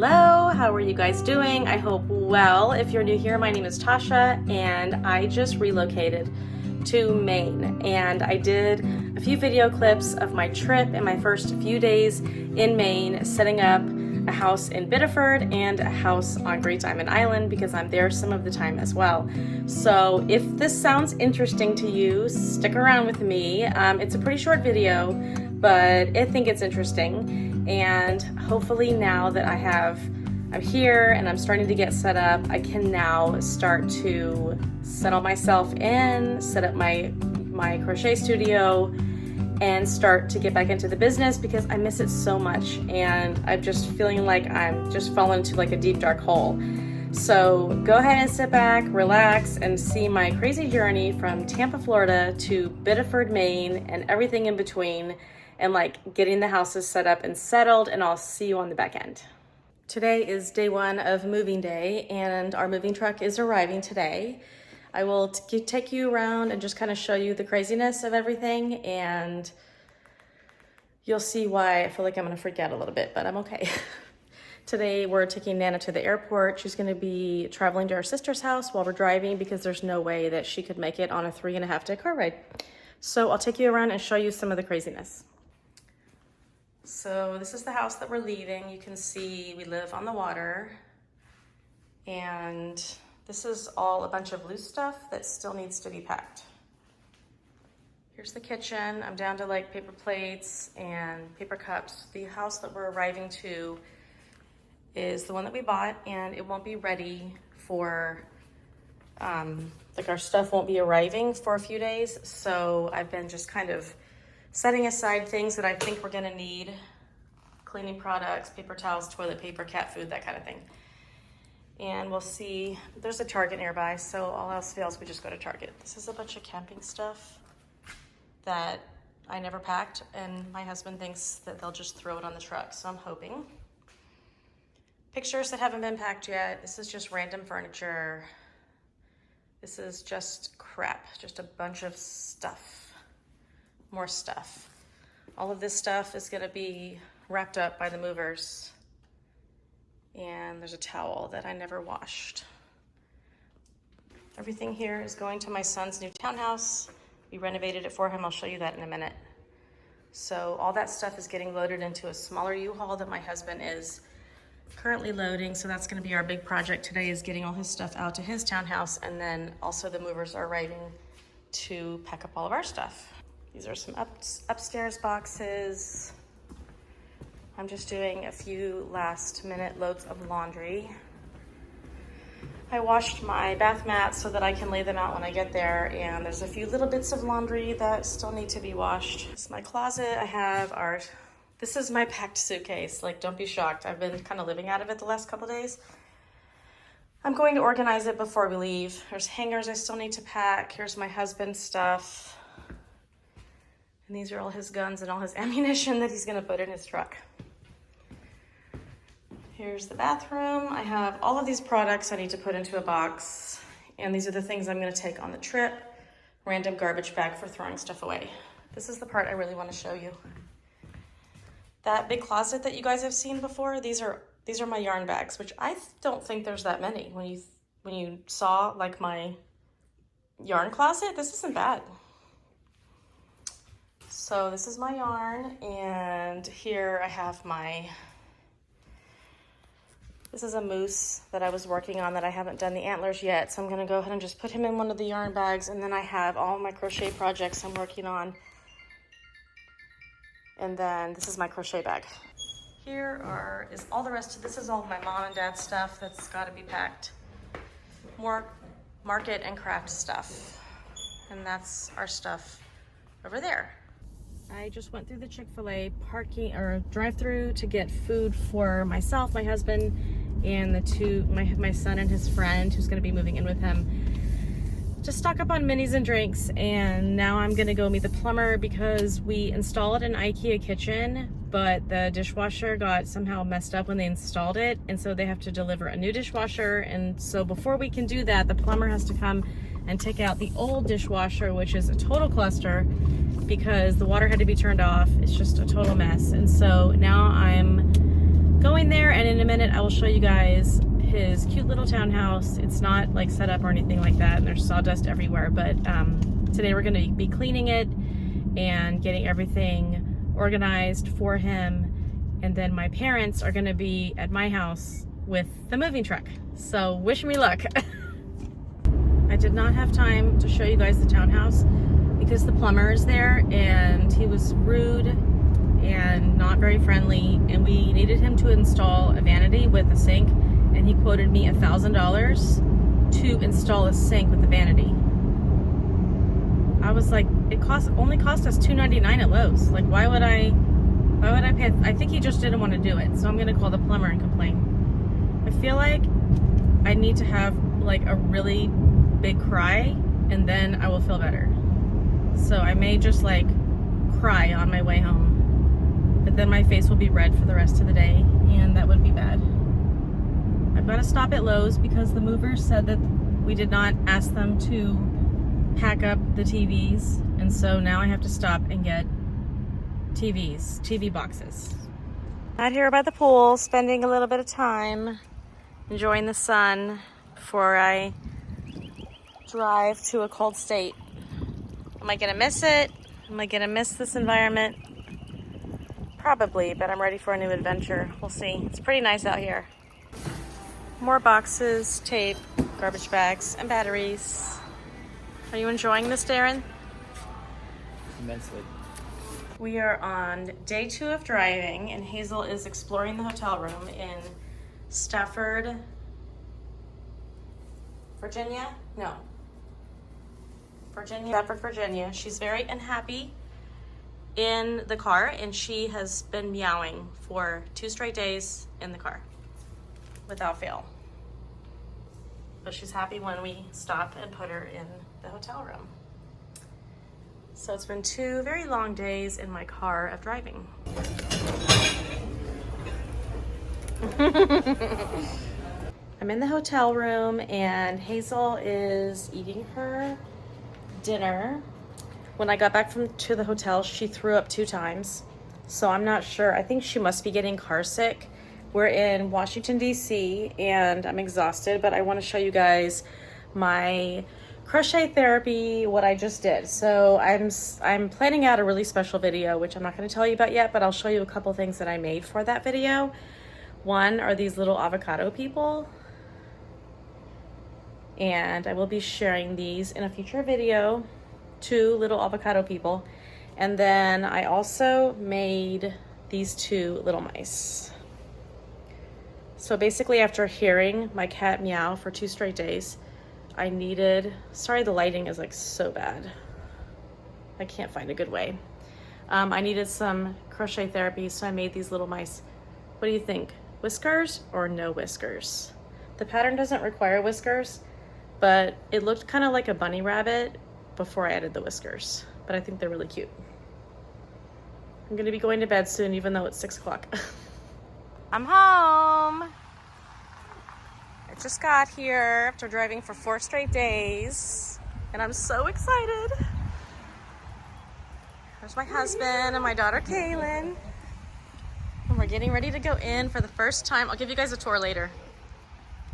Hello, how are you guys doing? I hope well. If you're new here, my name is Toscha and I just relocated to Maine, and I did a few video clips of my trip and my first few days in Maine, setting up a house in Biddeford and a house on Great Diamond Island because I'm there some of the time as well. So if this sounds interesting to you, stick around with me. It's a pretty short video, but I think it's interesting. And hopefully now that I'm here and I'm starting to get set up, I can now start to settle myself in, set up my crochet studio, and start to get back into the business because I miss it so much, and I'm just feeling like I'm just falling into like a deep dark hole. So go ahead and sit back, relax, and see my crazy journey from Tampa, Florida to Biddeford, Maine, and everything in between, and like getting the houses set up and settled, and I'll see you on the back end. Today is day one of moving day, and our moving truck is arriving today. I will take you around and just kind of show you the craziness of everything, and you'll see why I feel like I'm gonna forget a little bit, but I'm okay. Today we're taking Nana to the airport. She's gonna be traveling to her sister's house while we're driving because there's no way that she could make it on a 3.5-day car ride. So I'll take you around and show you some of the craziness. So this is the house that we're leaving. You can see we live on the water, and this is all a bunch of loose stuff that still needs to be packed. Here's the kitchen. I'm down to like paper plates and paper cups. The house that we're arriving to is the one that we bought, and it won't be ready for, like our stuff won't be arriving for a few days. So I've been just kind of setting aside things that I think we're gonna need: cleaning products, paper towels, toilet paper, cat food, that kind of thing. And we'll see, there's a Target nearby, so all else fails, we just go to Target. This is a bunch of camping stuff that I never packed, and my husband thinks that they'll just throw it on the truck, so I'm hoping. Pictures that haven't been packed yet. This is just random furniture. This is just crap, just a bunch of stuff, more stuff. All of this stuff is gonna be wrapped up by the movers. And there's a towel that I never washed. Everything here is going to my son's new townhouse. We renovated it for him. I'll show you that in a minute. So all that stuff is getting loaded into a smaller U-Haul that my husband is currently loading. So that's gonna be our big project today, is getting all his stuff out to his townhouse. And then also the movers are arriving to pack up all of our stuff. These are some upstairs boxes. I'm just doing a few last minute loads of laundry. I washed my bath mats so that I can lay them out when I get there, and there's a few little bits of laundry that still need to be washed. This is my closet. This is my packed suitcase. Like, don't be shocked. I've been kind of living out of it the last couple days. I'm going to organize it before we leave. There's hangers I still need to pack. Here's my husband's stuff. And these are all his guns and all his ammunition that he's gonna put in his truck. Here's the bathroom. I have all of these products I need to put into a box, and these are the things I'm gonna take on the trip. Random garbage bag for throwing stuff away. This is the part I really wanna show you. That big closet that you guys have seen before, these are my yarn bags, which I don't think there's that many. When you saw like my yarn closet, this isn't bad. So this is my yarn, and here I have this is a moose that I was working on that I haven't done the antlers yet, so I'm gonna go ahead and just put him in one of the yarn bags, and then I have all my crochet projects I'm working on. And then this is my crochet bag. Here is all the rest of this. Is all my mom and dad's stuff that's gotta be packed. More market and craft stuff. And that's our stuff over there. I just went through the Chick-fil-A drive-through to get food for myself, my husband, and my son and his friend who's gonna be moving in with him. Just stock up on minis and drinks, and now I'm gonna go meet the plumber because we installed an IKEA kitchen, but the dishwasher got somehow messed up when they installed it, and so they have to deliver a new dishwasher. And so before we can do that, the plumber has to come and take out the old dishwasher, which is a total cluster because the water had to be turned off. It's just a total mess. And so now I'm going there, and in a minute I will show you guys his cute little townhouse. It's not like set up or anything like that, and there's sawdust everywhere, but today we're going to be cleaning it and getting everything organized for him, and then my parents are going to be at my house with the moving truck. So wish me luck. I did not have time to show you guys the townhouse because the plumber is there and he was rude and not very friendly, and we needed him to install a vanity with a sink, and he quoted me $1,000 to install a sink with the vanity. I was like, it only cost us $2.99 at Lowe's. Like, why would I pay? I think he just didn't want to do it, so I'm gonna call the plumber and complain. I feel like I need to have like a really big cry, and then I will feel better. So I may just like cry on my way home, but then my face will be red for the rest of the day, and that would be bad. I've got to stop at Lowe's because the movers said that we did not ask them to pack up the TVs, and so now I have to stop and get TV boxes. Out here by the pool, spending a little bit of time enjoying the sun before I drive to a cold state. Am I gonna miss it? Am I gonna miss this environment? Probably, but I'm ready for a new adventure. We'll see. It's pretty nice out here. More boxes, tape, garbage bags, and batteries. Are you enjoying this, Darren? Immensely. We are on day 2 of driving, and Hazel is exploring the hotel room in Stafford, Virginia? No. Stafford, Virginia. She's very unhappy in the car, and she has been meowing for 2 straight days in the car without fail. But she's happy when we stop and put her in the hotel room. So it's been 2 very long days in my car of driving. I'm in the hotel room, and Hazel is eating her dinner. When I got back to the hotel, she threw up 2 times. So I'm not sure. I think she must be getting car sick. We're in Washington, D.C., and I'm exhausted, but I want to show you guys my crochet therapy, what I just did. So I'm planning out a really special video, which I'm not going to tell you about yet, but I'll show you a couple things that I made for that video. One are these little avocado people, and I will be sharing these in a future video. 2 little avocado people. And then I also made these 2 little mice. So basically, after hearing my cat meow for 2 straight days, I needed, sorry the lighting is like so bad. I can't find a good way. I needed some crochet therapy, so I made these little mice. What do you think? Whiskers or no whiskers? The pattern doesn't require whiskers, but it looked kind of like a bunny rabbit before I added the whiskers, but I think they're really cute. I'm gonna be going to bed soon, even though it's 6 o'clock. I'm home. I just got here after driving for 4 straight days, and I'm so excited. There's my husband and my daughter Kaylin, and we're getting ready to go in for the first time. I'll give you guys a tour later.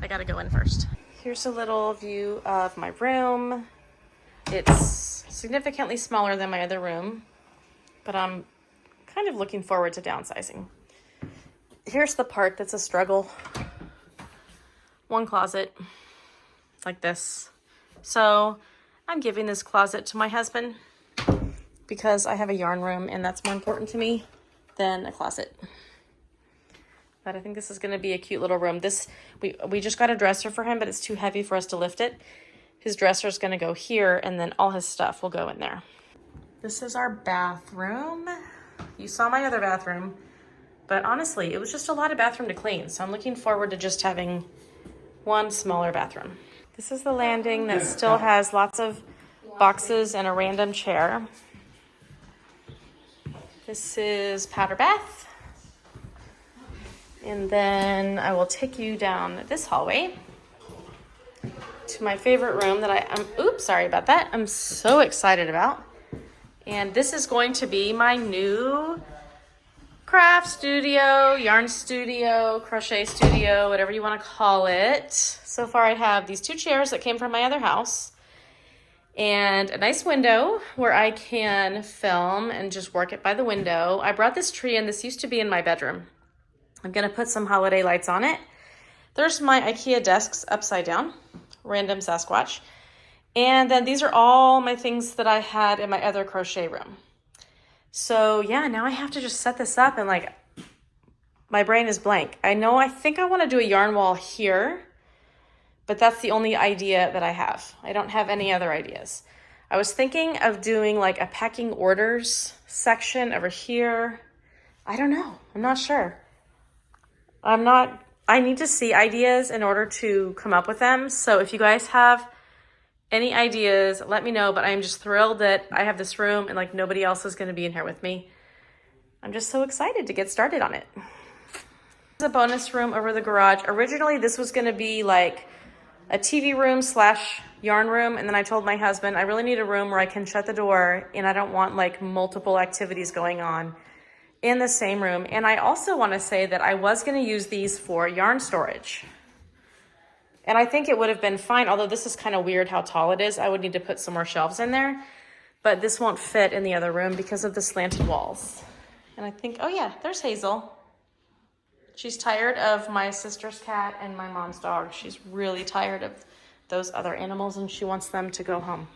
I gotta go in first. Here's a little view of my room. It's significantly smaller than my other room, but I'm kind of looking forward to downsizing. Here's the part that's a struggle. 1 closet like this. So I'm giving this closet to my husband because I have a yarn room, and that's more important to me than a closet. But I think this is going to be a cute little room. We just got a dresser for him, but it's too heavy for us to lift it. His dresser is going to go here, and then all his stuff will go in there. This is our bathroom. You saw my other bathroom, but honestly, it was just a lot of bathroom to clean. So I'm looking forward to just having 1 smaller bathroom. This is the landing that still has lots of boxes and a random chair. This is powder bath. And then I will take you down this hallway to my favorite room that I'm so excited about. And this is going to be my new craft studio, yarn studio, crochet studio, whatever you want to call it. So far I have these 2 chairs that came from my other house and a nice window where I can film and just work it by the window. I brought this tree in. This used to be in my bedroom. I'm going to put some holiday lights on it. There's my IKEA desks upside down, random Sasquatch. And then these are all my things that I had in my other crochet room. So yeah, now I have to just set this up and like, my brain is blank. I think I want to do a yarn wall here, but that's the only idea that I have. I don't have any other ideas. I was thinking of doing like a packing orders section over here. I don't know. I'm not sure. I need to see ideas in order to come up with them. So if you guys have any ideas, let me know. But I'm just thrilled that I have this room and like nobody else is going to be in here with me. I'm just so excited to get started on it. This is a bonus room over the garage. Originally, this was going to be like a TV room / yarn room. And then I told my husband, I really need a room where I can shut the door and I don't want like multiple activities going on in the same room. And I also want to say that I was going to use these for yarn storage. And I think it would have been fine, although this is kind of weird how tall it is. I would need to put some more shelves in there, but this won't fit in the other room because of the slanted walls. And I think, oh yeah, there's Hazel. She's tired of my sister's cat and my mom's dog. She's really tired of those other animals and she wants them to go home.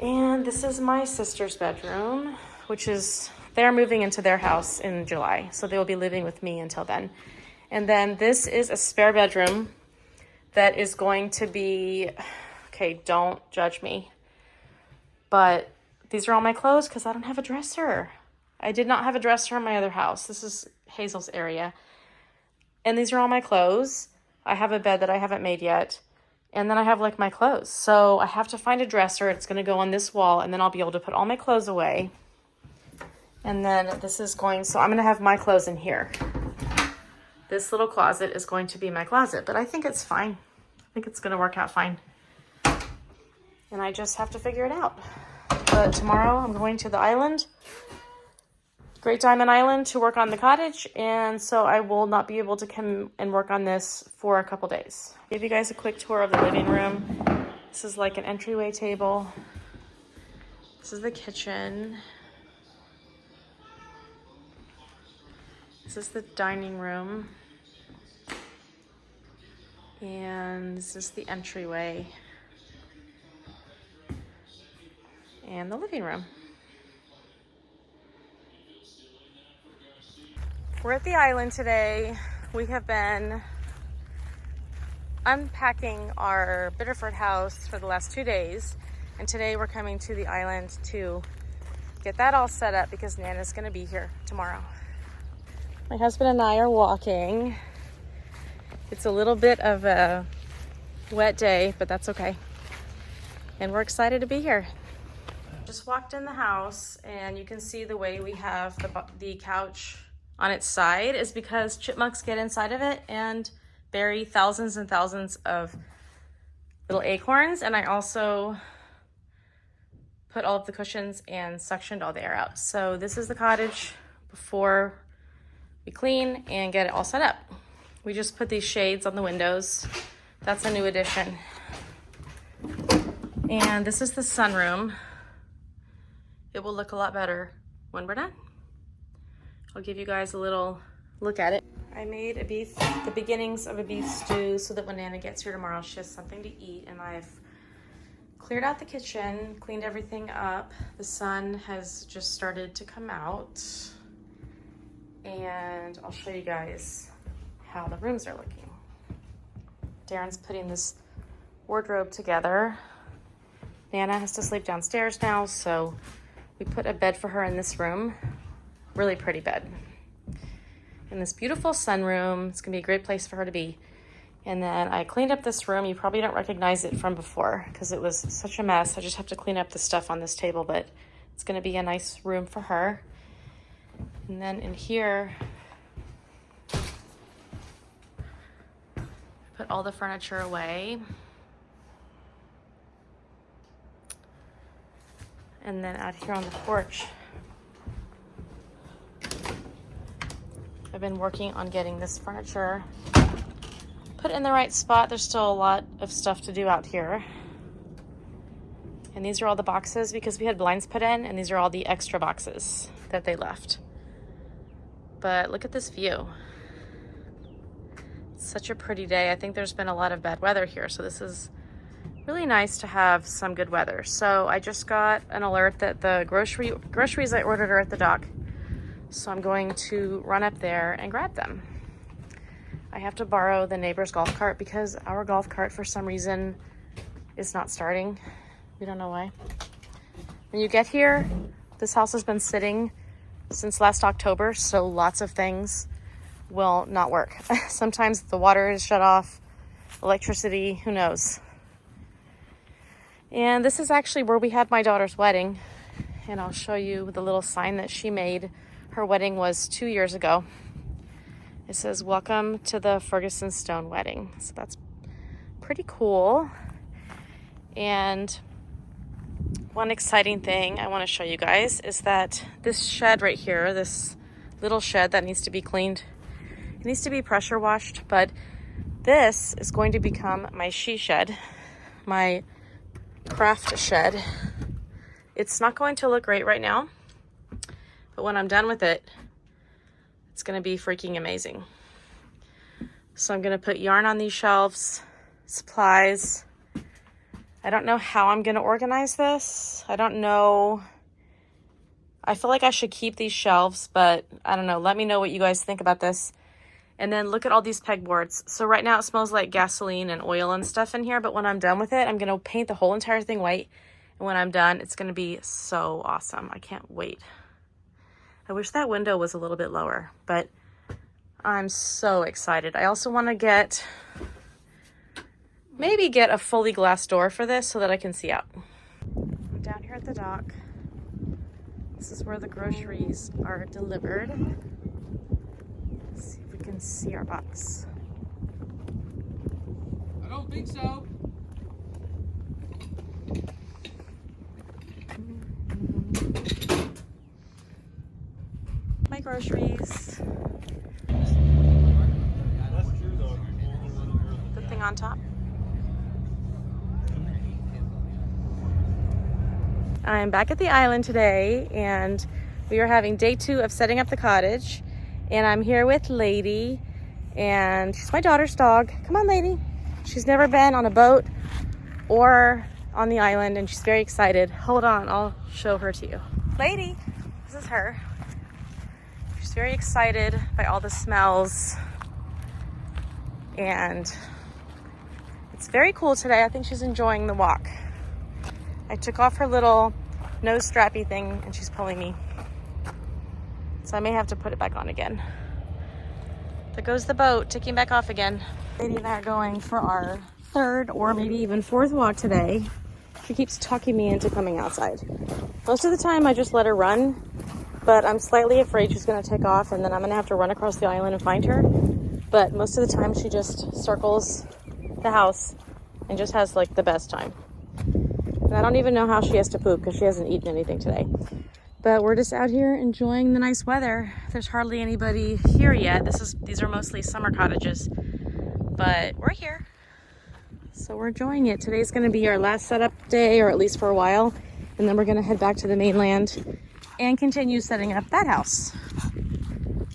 And this is my sister's bedroom, which is, they're moving into their house in July. So they will be living with me until then. And then this is a spare bedroom that is going to be, okay, don't judge me, but these are all my clothes because I don't have a dresser. I did not have a dresser in my other house. This is Hazel's area. And these are all my clothes. I have a bed that I haven't made yet. And then I have like my clothes. So I have to find a dresser. It's going to go on this wall and then I'll be able to put all my clothes away. And then this is going, so I'm going to have my clothes in here. This little closet is going to be my closet, but I think it's fine. I think it's going to work out fine. And I just have to figure it out. But tomorrow I'm going to the island, Great Diamond Island, to work on the cottage. And so I will not be able to come and work on this for a couple days. I'll give you guys a quick tour of the living room. This is like an entryway table. This is the kitchen. This is the dining room. And this is the entryway. And the living room. We're at the island today. We have been unpacking our Bitterford house for the last 2 days. And today we're coming to the island to get that all set up because Nana's gonna be here tomorrow. My husband and I are walking. It's a little bit of a wet day, but that's okay. And we're excited to be here. Just walked in the house and you can see the way we have the couch on its side is because chipmunks get inside of it and bury thousands and thousands of little acorns. And I also put all of the cushions and suctioned all the air out. So this is the cottage before we clean and get it all set up. We just put these shades on the windows. That's a new addition. And this is the sunroom. It will look a lot better when we're done. I'll give you guys a little look at it. I made the beginnings of a beef stew so that when Nana gets here tomorrow, she has something to eat. And I've cleared out the kitchen, cleaned everything up. The sun has just started to come out. And I'll show you guys how the rooms are looking. Darren's putting this wardrobe together. Nana has to sleep downstairs now, so we put a bed for her in this room. Really pretty bed. In this beautiful sunroom. It's gonna be a great place for her to be. And then I cleaned up this room. You probably don't recognize it from before because it was such a mess. I just have to clean up the stuff on this table, but it's gonna be a nice room for her. And then in here, put all the furniture away. And then out here on the porch, I've been working on getting this furniture put in the right spot. There's still a lot of stuff to do out here. And these are all the boxes because we had blinds put in, and these are all the extra boxes that they left. But look at this view. It's such a pretty day. I think there's been a lot of bad weather here, so this is really nice to have some good weather. So I just got an alert that the groceries I ordered are at the dock. So I'm going to run up there and grab them. I have to borrow the neighbor's golf cart because our golf cart for some reason is not starting. We don't know why. When you get here, this house has been sitting since last October, so lots of things will not work. Sometimes the water is shut off, electricity, who knows. And this is actually where we had my daughter's wedding, and I'll show you the little sign that she made. Her wedding was 2 years ago. It says, "Welcome to the Ferguson Stone Wedding." So that's pretty cool. And one exciting thing I want to show you guys is that this shed right here, this little shed that needs to be cleaned, it needs to be pressure washed, but this is going to become my she shed, my craft shed. It's not going to look great right now, but when I'm done with it, it's going to be freaking amazing. So I'm going to put yarn on these shelves, supplies. I don't know how I'm going to organize this. I don't know. I feel like I should keep these shelves, but I don't know. Let me know what you guys think about this. And then look at all these pegboards. So right now it smells like gasoline and oil and stuff in here, but when I'm done with it, I'm going to paint the whole entire thing white. And when I'm done, it's going to be so awesome. I can't wait. I wish that window was a little bit lower, but I'm so excited. I also want to maybe get a fully glass door for this so that I can see out. I'm down here at the dock. This is where the groceries are delivered. Let's see if we can see our box. I don't think so. My groceries. The thing on top. I'm back at the island today, and we are having day 2 of setting up the cottage. And I'm here with Lady, and she's my daughter's dog. Come on, Lady. She's never been on a boat or on the island, and she's very excited. Hold on, I'll show her to you. Lady, this is her. She's very excited by all the smells, and it's very cool today. I think she's enjoying the walk. I took off her little nose strappy thing, and she's pulling me. So I may have to put it back on again. There goes the boat, taking back off again. Lady and I are going for our 3rd or maybe even 4th walk today. She keeps talking me into coming outside. Most of the time I just let her run, but I'm slightly afraid she's gonna take off and then I'm gonna have to run across the island and find her. But most of the time she just circles the house and just has like the best time. And I don't even know how she has to poop because she hasn't eaten anything today. But we're just out here enjoying the nice weather. There's hardly anybody here yet. These are mostly summer cottages, but we're here. So we're enjoying it. Today's gonna be our last setup day, or at least for a while. And then we're gonna head back to the mainland and continue setting up that house.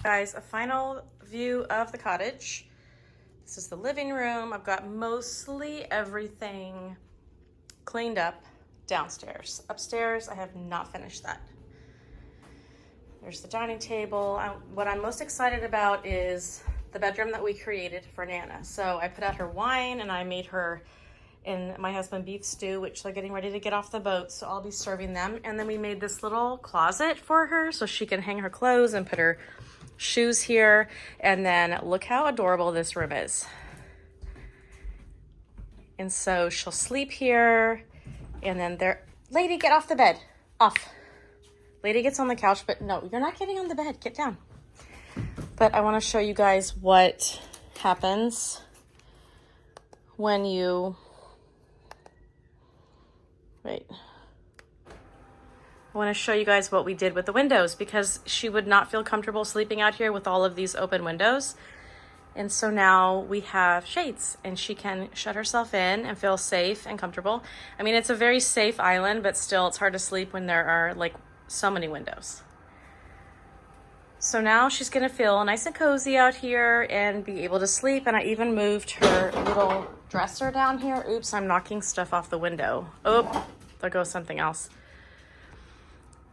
Guys, a final view of the cottage. This is the living room. I've got mostly everything cleaned up downstairs. Upstairs, I have not finished that. There's the dining table. What I'm most excited about is the bedroom that we created for Nana. So I put out her wine and I made her and my husband beef stew, which they're getting ready to get off the boat. So I'll be serving them. And then we made this little closet for her so she can hang her clothes and put her shoes here. And then look how adorable this room is. And so she'll sleep here. And then Lady, get off the bed. Off. Lady gets on the couch, but no, you're not getting on the bed. Get down. But I want to show you guys what happens when you, wait. I want to show you guys what we did with the windows because she would not feel comfortable sleeping out here with all of these open windows. And so now we have shades and she can shut herself in and feel safe and comfortable. I mean, it's a very safe island, but still it's hard to sleep when there are like so many windows. So now she's gonna feel nice and cozy out here and be able to sleep. And I even moved her little dresser down here. Oops, I'm knocking stuff off the window. Oh, there goes something else.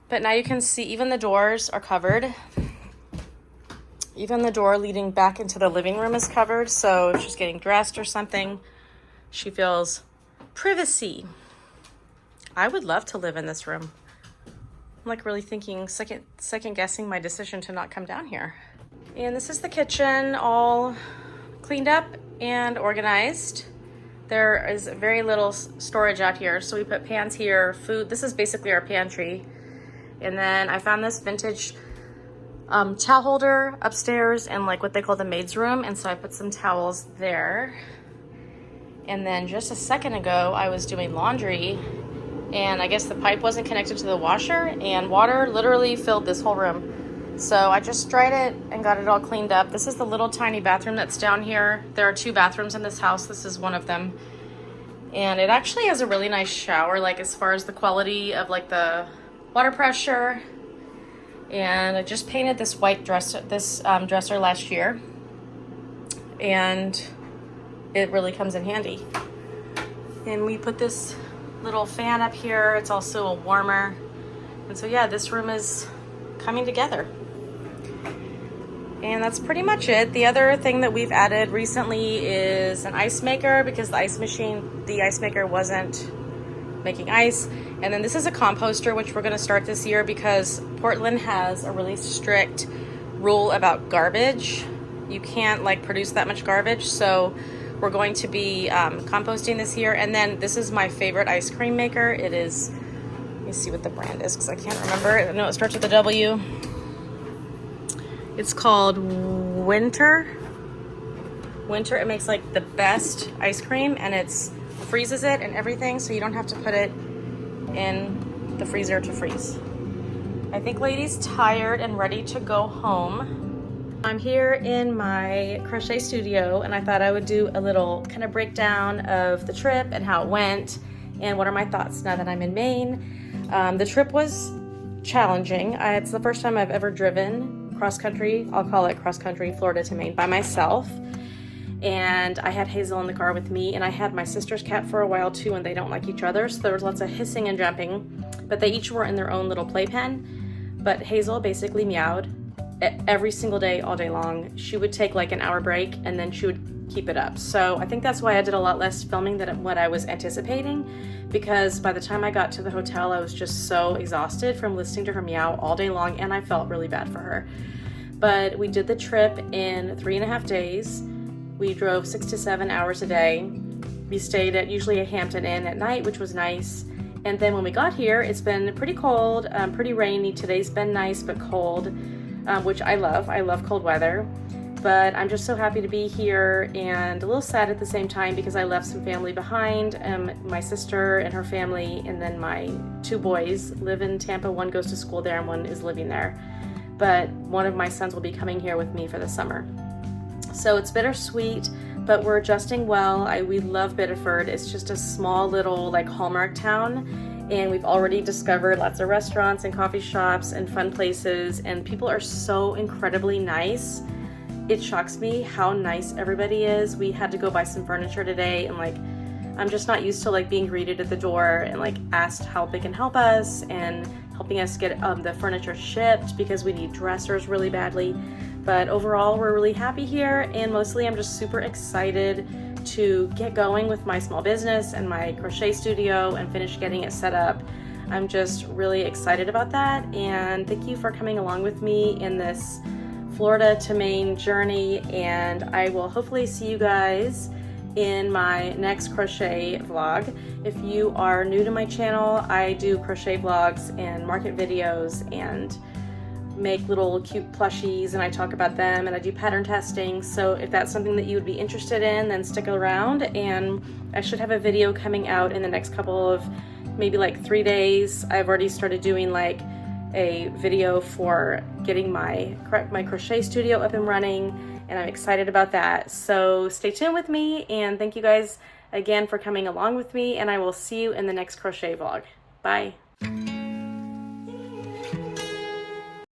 But now you can see even the doors are covered. Even the door leading back into the living room is covered, so if she's getting dressed or something, she feels privacy. I would love to live in this room. I'm like really thinking, second guessing my decision to not come down here. And this is the kitchen, all cleaned up and organized. There is very little storage out here, so we put pans here, food. This is basically our pantry. And then I found this vintage towel holder upstairs in like what they call the maid's room, and so I put some towels there. And then just a second ago I was doing laundry and I guess the pipe wasn't connected to the washer and water literally filled this whole room. So I just dried it and got it all cleaned up. This is the little tiny bathroom that's down here. There are 2 bathrooms in this house. This is one of them. And it actually has a really nice shower, like as far as the quality of like the water pressure. And I just painted this white dresser, dresser last year, and it really comes in handy. And we put this little fan up here. It's also a warmer. And so yeah, this room is coming together. And that's pretty much it. The other thing that we've added recently is an ice maker because the ice maker wasn't making ice. And then this is a composter, which we're gonna start this year because Portland has a really strict rule about garbage. You can't like produce that much garbage. So we're going to be composting this year. And then this is my favorite ice cream maker. It is, let me see what the brand is because I can't remember. I know it starts with a W. It's called Winter. It makes like the best ice cream and it's freezes it and everything, so you don't have to put it in the freezer to freeze. I think Lady's tired and ready to go home. I'm here in my crochet studio and I thought I would do a little kind of breakdown of the trip and how it went and what are my thoughts now that I'm in Maine. The trip was challenging. It's the first time I've ever driven cross country, I'll call it cross country, Florida to Maine by myself. And I had Hazel in the car with me, and I had my sister's cat for a while too, and they don't like each other, so there was lots of hissing and jumping, but they each were in their own little playpen. But Hazel basically meowed every single day, all day long. She would take like an hour break, and then she would keep it up. So I think that's why I did a lot less filming than what I was anticipating, because by the time I got to the hotel, I was just so exhausted from listening to her meow all day long, and I felt really bad for her. But we did the trip in 3.5 days. We drove 6 to 7 hours a day. We stayed at usually a Hampton Inn at night, which was nice. And then when we got here, it's been pretty cold, pretty rainy. Today's been nice but cold, which I love. I love cold weather. But I'm just so happy to be here and a little sad at the same time because I left some family behind. My sister and her family, and then my 2 boys live in Tampa. One goes to school there and one is living there. But one of my sons will be coming here with me for the summer. So it's bittersweet, but we're adjusting well. We love Biddeford. It's just a small little like Hallmark town, and we've already discovered lots of restaurants and coffee shops and fun places, and people are so incredibly nice. It shocks me how nice everybody is. We had to go buy some furniture today, and like I'm just not used to like being greeted at the door and like asked how they can help us and helping us get the furniture shipped because we need dressers really badly. But overall, we're really happy here, and mostly I'm just super excited to get going with my small business and my crochet studio and finish getting it set up. I'm just really excited about that, and thank you for coming along with me in this Florida to Maine journey, and I will hopefully see you guys in my next crochet vlog. If you are new to my channel, I do crochet vlogs and market videos and make little cute plushies, and I talk about them, and I do pattern testing. So if that's something that you would be interested in, then stick around, and I should have a video coming out in the next couple of maybe like 3 days, I've already started doing like a video for getting my crochet studio up and running, and I'm excited about that. So stay tuned with me, and thank you guys again for coming along with me, and I will see you in the next crochet vlog. Bye.